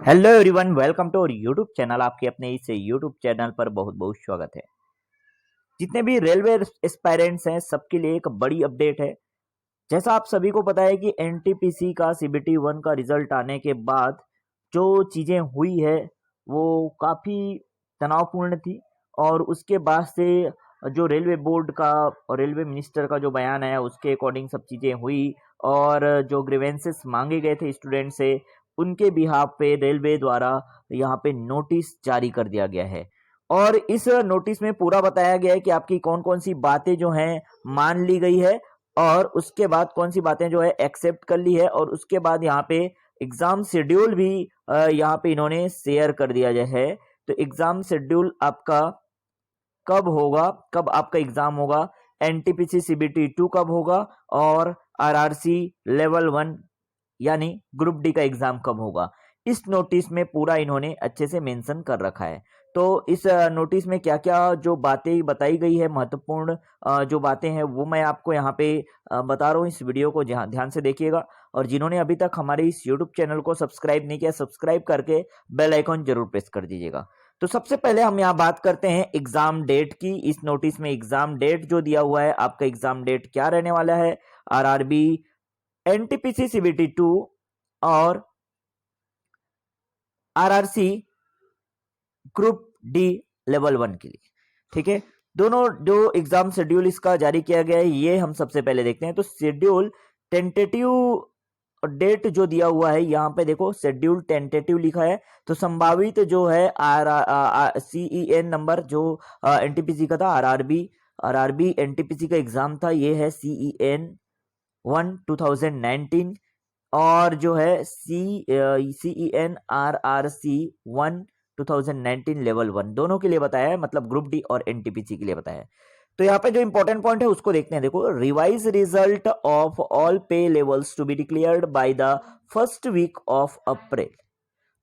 Hello everyone, welcome to our YouTube channel. आपके अपने इस यूट्यूब चैनल पर बहुत बहुत स्वागत है। जितने भी रेलवे एस्पायरेंट्स हैं सबके लिए एक बड़ी अपडेट है। जैसा आप सभी को पता है कि एनटीपीसी का सीबीटी 1 का रिजल्ट आने के बाद जो चीजें हुई है वो काफी तनावपूर्ण थी। और उसके बाद से जो रेलवे बोर्ड का और रेलवे मिनिस्टर का जो बयान आया उसके अकॉर्डिंग सब चीजें हुई। और जो ग्रीवेंसेस मांगे गए थे स्टूडेंट से उनके बिहाफ पे रेलवे द्वारा यहाँ पे नोटिस जारी कर दिया गया है। और इस नोटिस में पूरा बताया गया है कि आपकी कौन कौन सी बातें जो हैं मान ली गई है और उसके बाद कौन सी बातें जो है एक्सेप्ट कर ली है। और उसके बाद यहाँ पे एग्जाम शेड्यूल भी यहाँ पे इन्होंने शेयर कर दिया गया है। तो एग्जाम शेड्यूल आपका कब होगा, कब आपका एग्जाम होगा, एनटीपीसी सीबीटी 2 कब होगा और आरआरसी लेवल 1 यानी ग्रुप डी का एग्जाम कब होगा, इस नोटिस में पूरा इन्होंने अच्छे से मेंशन कर रखा है। तो इस नोटिस में क्या क्या जो बातें बताई गई है, महत्वपूर्ण जो बातें हैं वो मैं आपको यहाँ पे बता रहा हूँ। इस वीडियो को ध्यान से देखिएगा। और जिन्होंने अभी तक हमारे इस यूट्यूब चैनल को सब्सक्राइब नहीं किया, सब्सक्राइब करके बेल आइकॉन जरूर प्रेस कर दीजिएगा। तो सबसे पहले हम यहाँ बात करते हैं एग्जाम डेट की। इस नोटिस में एग्जाम डेट जो दिया हुआ है, आपका एग्जाम डेट क्या रहने वाला है आरआरबी, एनटीपीसी सीबीटी 2 और आरआरसी ग्रुप डी लेवल 1 के लिए। ठीक है, दोनों जो एग्जाम शेड्यूल इसका जारी किया गया है ये हम सबसे पहले देखते हैं। तो शेड्यूल टेंटेटिव डेट जो दिया हुआ है यहाँ पे देखो, शेड्यूल टेंटेटिव लिखा है। तो संभावित जो है सीईएन नंबर जो एनटीपीसी का था, आरआरबी एनटीपीसी का एग्जाम था, ये है सीईएन 1 2019। और जो है सीईएन आरआरसी 1 2019 लेवल 1 दोनों के लिए बताया है, मतलब ग्रुप डी और एनटीपीसी के लिए बताया है। तो यहाँ पे जो इंपॉर्टेंट पॉइंट है उसको देखते हैं। देखो, revised result of all pay levels to be declared by the first week of April.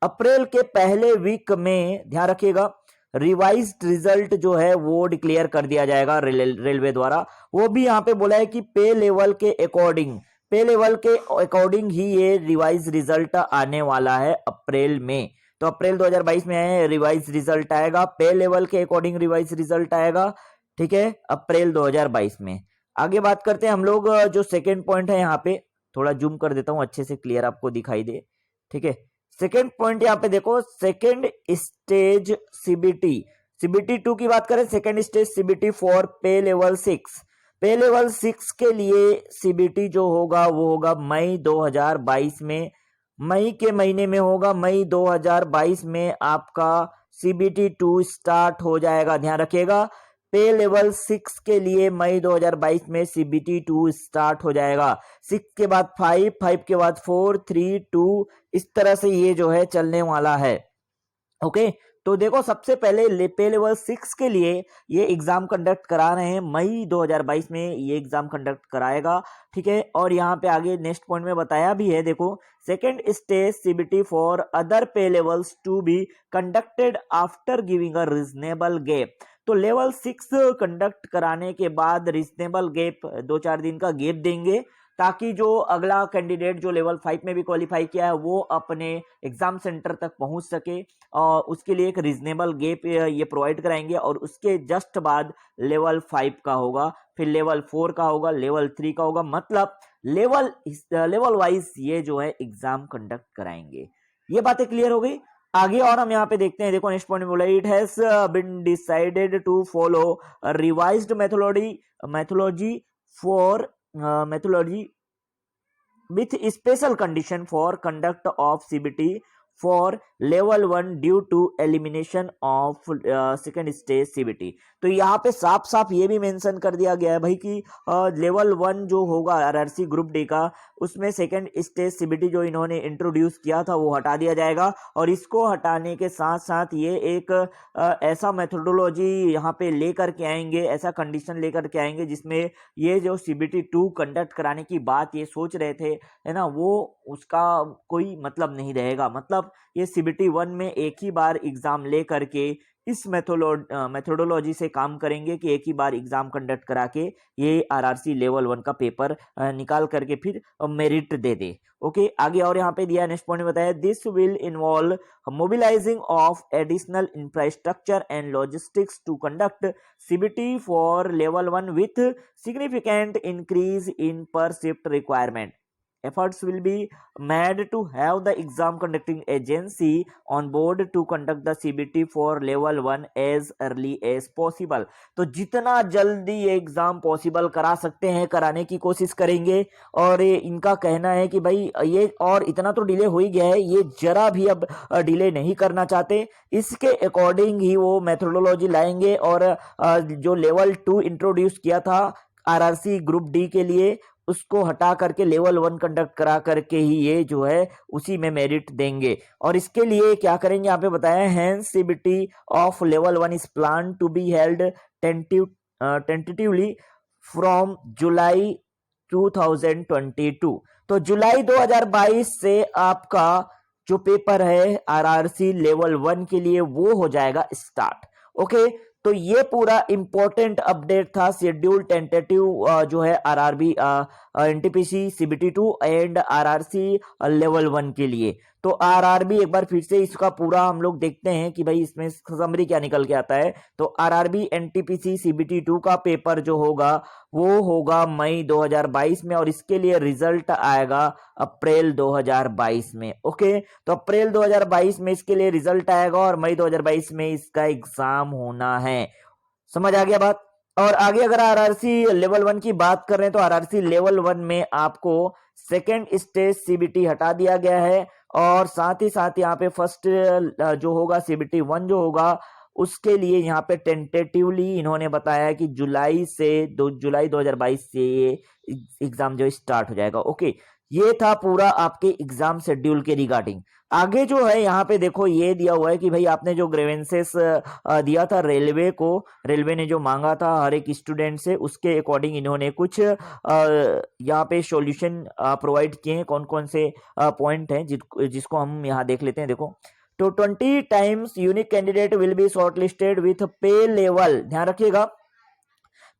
अप्रैल के पहले वीक में, ध्यान रखिएगा, रिवाइज्ड रिजल्ट जो है वो डिक्लेयर कर दिया जाएगा रेलवे द्वारा। वो भी यहाँ पे बोला है कि पे लेवल के अकॉर्डिंग ही ये रिवाइज रिजल्ट आने वाला है अप्रैल में। तो अप्रैल 2022 में रिवाइज रिजल्ट आएगा, पे लेवल के अकॉर्डिंग रिवाइज रिजल्ट आएगा। ठीक है, अप्रैल 2022 में। आगे बात करते हैं हम लोग। जो सेकेंड पॉइंट है यहाँ पे, थोड़ा जूम कर देता हूं अच्छे से क्लियर आपको दिखाई दे। ठीक है, सेकेंड पॉइंट यहाँ पे देखो, सेकेंड स्टेज सीबीटी 2 की बात करें, सेकेंड स्टेज सीबीटी फॉर पे लेवल 6। पे लेवल 6 के लिए सीबीटी जो होगा वो होगा मई 2022 में। मई के महीने में होगा, मई 2022 में आपका सीबीटी 2 स्टार्ट हो जाएगा। ध्यान रखिएगा, पे लेवल 6 के लिए मई 2022 में सीबीटी 2 स्टार्ट हो जाएगा। 6 के बाद 5, 5 के बाद 4, 3, 2, इस तरह से ये जो है चलने वाला है। ओके, तो देखो, सबसे पहले पे लेवल 6 के लिए ये एग्जाम कंडक्ट करा रहे हैं, मई 2022 में ये एग्जाम कंडक्ट कराएगा। ठीक है, और यहाँ पे आगे नेक्स्ट पॉइंट में बताया भी है, देखो, second stage CBT for other pay levels to be conducted after giving a reasonable gap. तो लेवल 6 कंडक्ट कराने के बाद रीजनेबल गैप, 2-4 दिन का गैप देंगे, ताकि जो अगला कैंडिडेट जो लेवल 5 में भी क्वालिफाई किया है वो अपने एग्जाम सेंटर तक पहुंच सके। और उसके लिए एक रीजनेबल गैप ये प्रोवाइड कराएंगे। और उसके जस्ट बाद लेवल 5 का होगा, फिर लेवल 4 का होगा, लेवल 3 का होगा, मतलब लेवल वाइज ये जो है एग्जाम कंडक्ट कराएंगे। ये बातें क्लियर हो गई। आगे और हम यहाँ पे देखते हैं। देखो, नेक्स्ट पॉइंट में बोला, it has been decided to follow revised methodology with special condition for conduct of CBT for level 1 due to elimination of second stage CBT। तो यहाँ पे साफ साफ ये भी मेंशन कर दिया गया है भाई कि लेवल 1 जो होगा आरआरसी ग्रुप डी का, उसमें सेकंड स्टेज सीबीटी जो इन्होंने इंट्रोड्यूस किया था वो हटा दिया जाएगा। और इसको हटाने के साथ साथ ये एक ऐसा मेथोडोलॉजी यहाँ पे लेकर के आएंगे, ऐसा कंडीशन लेकर के आएंगे जिसमें ये जो सीबीटी 2 कंडक्ट कराने की बात ये सोच रहे थे, है ना, वो उसका कोई मतलब नहीं रहेगा। मतलब ये सीबीटी 1 में एक ही बार एग्जाम ले करके इस मेथोडोलॉजी से काम करेंगे कि एक ही बार एग्जाम कंडक्ट करा के ये आरआरसी लेवल 1 का पेपर निकाल करके फिर मेरिट दे दे। ओके, आगे और यहाँ पे दिया नेक्स्ट पॉइंट में बताया, this will involve mobilising of additional infrastructure and logistics to conduct CBT for level 1 with significant increase in per shift requirement. Efforts will be made to have the exam conducting agency on board to conduct the CBT for level 1 as early as possible। तो जितना जल्दी ये exam possible करा सकते हैं कराने की कोशिश करेंगे। और इनका कहना है कि भाई ये और इतना तो डिले हो ही गया है, ये जरा भी अब डिले नहीं करना चाहते। इसके अकॉर्डिंग ही वो मेथोडोलॉजी लाएंगे और जो लेवल 2 इंट्रोड्यूस किया था आरआरसी ग्रुप डी के लिए उसको हटा करके लेवल 1 कंडक्ट करा करके ही ये जो है उसी में मेरिट देंगे। और इसके लिए क्या करेंगे यहाँ पे बताया, hence CBT of level 1 is plan to be held tentatively from July 2022। तो जुलाई 2022 से आपका जो पेपर है आरआरसी लेवल 1 के लिए वो हो जाएगा स्टार्ट। ओके, तो ये पूरा इंपॉर्टेंट अपडेट था शेड्यूल टेंटेटिव जो है RRB NTPC CBT 2 and RRC level 1 के लिए। तो आरआरबी एक बार फिर से इसका पूरा हम लोग देखते हैं कि भाई इसमें समरी क्या निकल के आता है। तो आरआरबी एनटीपीसी सीबीटी 2 का पेपर जो होगा वो होगा मई 2022 में और इसके लिए रिजल्ट आएगा अप्रैल 2022 में। ओके, तो अप्रैल 2022 में इसके लिए रिजल्ट आएगा और मई 2022 में इसका एग्जाम होना है। समझ आ गया बात। और आगे अगर आरआरसी लेवल 1 की बात कर रहे हैं तो आरआरसी लेवल 1 में आपको सेकेंड स्टेज सीबीटी हटा दिया गया है और साथ ही साथ यहाँ पे फर्स्ट जो होगा सीबीटी 1 जो होगा उसके लिए यहाँ पे टेंटेटिवली इन्होंने बताया कि जुलाई 2022 से ये एग्जाम जो स्टार्ट हो जाएगा। ओके, ये था पूरा आपके एग्जाम शेड्यूल के रिगार्डिंग। आगे जो है यहाँ पे देखो ये दिया हुआ है कि भाई आपने जो ग्रेवेंसेस दिया था रेलवे को, रेलवे ने जो मांगा था हर एक स्टूडेंट से, उसके अकॉर्डिंग इन्होंने कुछ यहाँ पे सॉल्यूशन प्रोवाइड किए हैं। कौन कौन से पॉइंट हैं जिसको हम यहाँ देख लेते हैं। देखो, तो 20 times unique candidate will be shortlisted with pay level, ध्यान रखिएगा,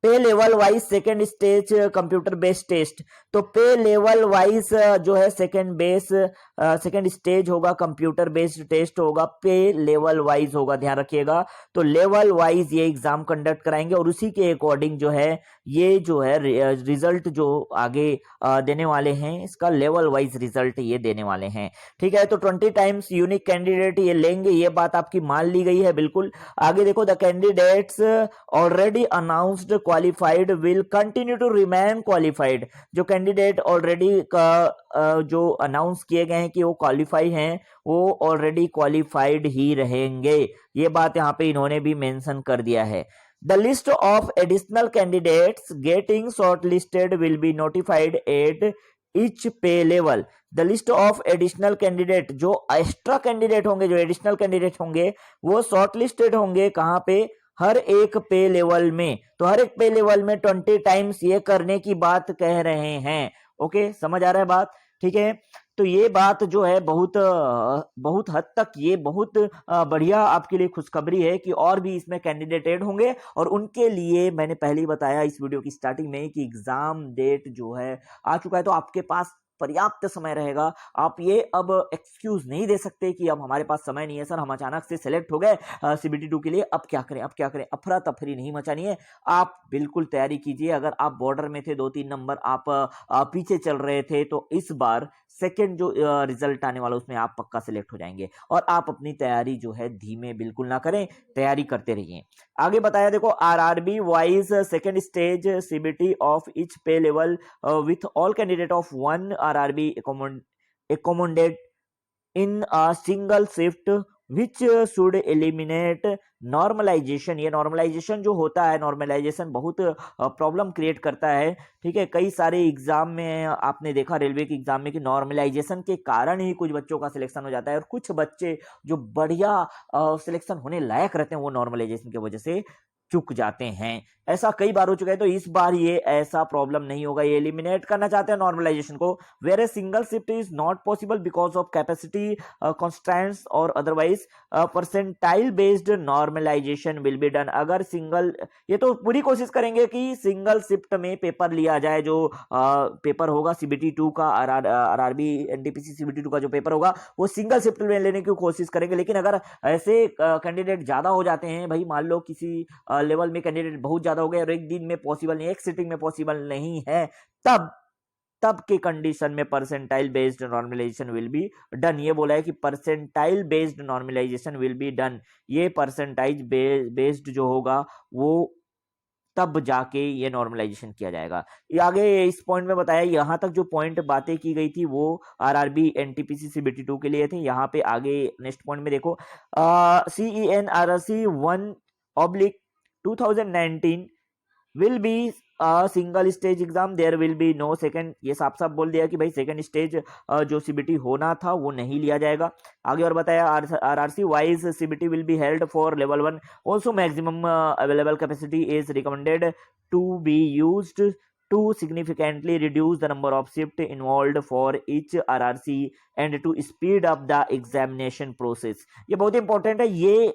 pay level wise second stage computer based test. तो पे लेवल वाइज जो है सेकेंड स्टेज होगा कंप्यूटर बेस्ड टेस्ट होगा, पे लेवल वाइज होगा, ध्यान रखिएगा। तो लेवल वाइज ये एग्जाम कंडक्ट कराएंगे और उसी के अकॉर्डिंग जो है ये जो है रिजल्ट जो आगे देने वाले हैं इसका लेवल वाइज रिजल्ट ये देने वाले हैं। ठीक है, तो 20 टाइम्स यूनिक कैंडिडेट ये लेंगे, ये बात आपकी मान ली गई है बिल्कुल। आगे देखो, the candidates already announced qualified will continue to remain qualified. जो कैंडिडेट ऑलरेडी जो अनाउंस किए गए हैं कि वो क्वालिफाई हैं वो ऑलरेडी क्वालिफाइड ही रहेंगे, ये बात यहाँ पे इन्होंने भी मेंशन कर दिया है। The list of additional candidates getting shortlisted will be notified at each pay level। The list of additional candidate, जो एक्स्ट्रा कैंडिडेट होंगे, जो एडिशनल कैंडिडेट होंगे वो शॉर्टलिस्टेड होंगे कहाँ पे, हर एक पे लेवल में। तो हर एक पे लेवल में 20 टाइम्स ये करने की बात कह रहे हैं। ओके, समझ आ रहा है बात। ठीक है, तो ये बात जो है बहुत हद तक ये बहुत बढ़िया आपके लिए खुशखबरी है कि और भी इसमें कैंडिडेट ऐड होंगे और उनके लिए मैंने पहले ही बताया इस वीडियो की स्टार्टिंग में कि एग्जाम डेट जो है आ चुका है, तो आपके पास पर्याप्त समय रहेगा। आप ये अब एक्सक्यूज नहीं दे सकते कि अब हमारे पास समय नहीं है सर, हम अचानक से सेलेक्ट हो गए सीबीटी 2 के लिए, अब क्या करें, अफरा तफरी नहीं मचानी है। आप बिल्कुल तैयारी कीजिए। अगर आप बॉर्डर में थे 2-3 नंबर आप पीछे चल रहे थे तो इस बार सेकेंड जो रिजल्ट आने वाला उसमें आप पक्का सिलेक्ट हो जाएंगे। और आप अपनी तैयारी जो है धीमे बिल्कुल ना करें, तैयारी करते रहिए। आगे बताया देखो, RRB wise second stage CBT of each pay level with all candidate of 1 RRB accommodate in a single shift which should eliminate normalisation. ये नॉर्मलाइजेशन जो होता है, नॉर्मलाइजेशन बहुत प्रॉब्लम क्रिएट करता है। ठीक है, कई सारे एग्जाम में आपने देखा रेलवे के एग्जाम में कि नॉर्मलाइजेशन के कारण ही कुछ बच्चों का सिलेक्शन हो जाता है और कुछ बच्चे जो बढ़िया सिलेक्शन होने लायक रहते हैं वो नॉर्मलाइजेशन की वजह से चुक जाते हैं। ऐसा कई बार हो चुका है, तो इस बार ये ऐसा प्रॉब्लम नहीं होगा। ये एलिमिनेट करना चाहते हैं नॉर्मलाइजेशन को, where a single shift is not possible because of capacity constraints और otherwise percentile based normalisation will be done. अगर सिंगल, ये तो पूरी कोशिश करेंगे कि सिंगल शिफ्ट में पेपर लिया जाए, जो पेपर होगा सीबीटी 2 का, आरआरबी एनटीपीसी सीबीटी 2 का जो पेपर होगा वो सिंगल शिफ्ट में लेने की कोशिश करेंगे। लेकिन अगर ऐसे कैंडिडेट ज्यादा हो जाते हैं, भाई मान लो किसी लेवल में कैंडिडेट बहुत ज्यादा हो गए और एक दिन में पॉसिबल नहीं, एक सिटिंग में पॉसिबल नहीं है, तब के कंडीशन में percentile based normalisation will be done. ये बोला है कि percentile based normalisation will be done. ये परसेंटाइज बेस्ड जो होगा वो तब जाके ये नॉर्मलाइजेशन किया जाएगा। ये आगे इस पॉइंट में बताया, यहां तक जो पॉइंट बातें की गई थी वो आरआरबी एनटीपीसी सीबीटी 2 के लिए थे। यहाँ पे आगे नेक्स्ट पॉइंट में देखो, CENRC 1/2019 will be single stage exam, there will be no second. ये साफ साफ बोल दिया कि भाई सेकंड स्टेज जो सीबीटी होना था वो नहीं लिया जाएगा। आगे और बताया, RRC wise CBT will be held for level 1, also maximum available capacity is recommended to be used to significantly reduce the number of shift involved for each RRC and to speed up the examination process। ये बहुत important है। ये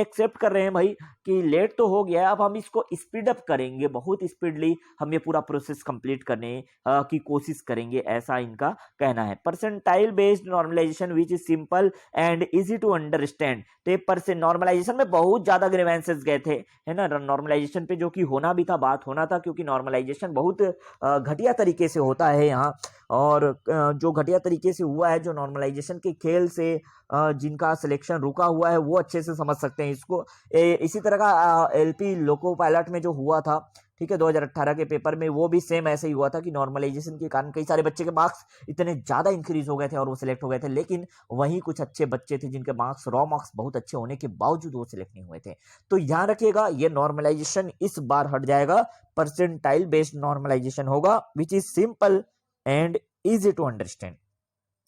accept कर रहे हैं भाई कि late तो हो गया है, अब हम इसको स्पीड अप करेंगे, बहुत स्पीडली हम ये पूरा प्रोसेस कंप्लीट करने की कोशिश करेंगे, ऐसा इनका कहना है। Percentile based normalisation which is simple and easy to understand. तो परसेंट नॉर्मलाइजेशन में बहुत ज्यादा ग्रीवेंसेस गए थे, है ना, नॉर्मलाइजेशन पे, जो कि होना भी था, बात होना था, क्योंकि नॉर्मलाइजेशन बहुत घटिया तरीके से होता है यहाँ। और जो घटिया तरीके से हुआ है, जो नॉर्मलाइजेशन के खेल से जिनका सिलेक्शन रुका हुआ है वो अच्छे से समझ सकते हैं इसको। इसी तरह का एलपी लोको पायलट में जो हुआ था, ठीक है, 2018 के पेपर में, वो भी सेम ऐसे ही हुआ था कि नॉर्मलाइजेशन के कारण कई सारे बच्चे के मार्क्स इतने ज्यादा इंक्रीज हो गए थे और वो सिलेक्ट हो गए थे। लेकिन वहीं कुछ अच्छे बच्चे थे जिनके मार्क्स, रॉ मार्क्स बहुत अच्छे होने के बावजूद वो सिलेक्ट नहीं हुए थे। तो ध्यान रखिएगा, ये नॉर्मलाइजेशन इस बार हट जाएगा, परसेंटाइल बेस्ड नॉर्मलाइजेशन होगा which is simple and easy to understand.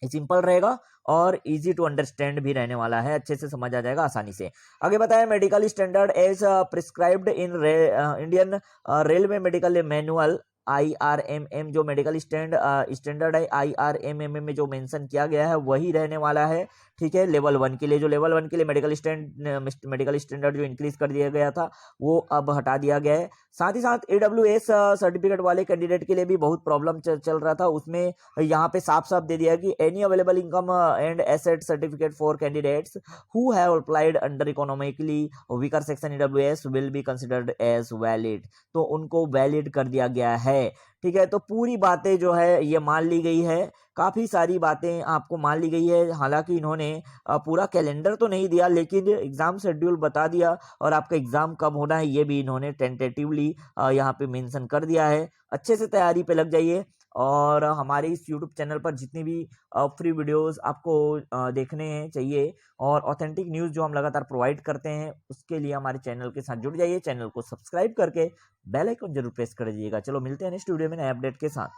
Simple रहेगा और इजी टू अंडरस्टैंड भी रहने वाला है, अच्छे से समझ आ जाएगा आसानी से। आगे बताया, medical standard as prescribed in Indian railway medical manual IRMM, जो मेडिकल स्टैंडर्ड है IRMM में जो मेंशन किया गया है वही रहने वाला है, ठीक है। लेवल 1 के लिए, जो लेवल 1 के लिए मेडिकल स्टैंडर्ड जो इंक्रीज कर दिया गया था वो अब हटा दिया गया है। साथ ही साथ AWS सर्टिफिकेट वाले कैंडिडेट के लिए भी बहुत प्रॉब्लम चल रहा था, उसमें यहाँ पे साफ साफ दे दिया कि any available income and asset certificate for candidates who have applied under economically weaker section AWS will be considered as valid. तो उनको वैलिड कर दिया गया है, ठीक है। तो पूरी बातें जो है ये मान ली गई है, काफी सारी बातें आपको मान ली गई है। हालांकि इन्होंने पूरा कैलेंडर तो नहीं दिया, लेकिन एग्जाम शेड्यूल बता दिया और आपका एग्जाम कब होना है ये भी इन्होंने टेंटेटिवली यहाँ पे मेंशन कर दिया है। अच्छे से तैयारी पे लग जाइए और हमारे इस YouTube चैनल पर जितनी भी फ्री वीडियोस आपको देखने चाहिए और ऑथेंटिक न्यूज़ जो हम लगातार प्रोवाइड करते हैं, उसके लिए हमारे चैनल के साथ जुड़ जाइए। चैनल को सब्सक्राइब करके बेल आइकन जरूर प्रेस कर दीजिएगा। चलो मिलते हैं नेक्स्ट वीडियो में नए अपडेट के साथ।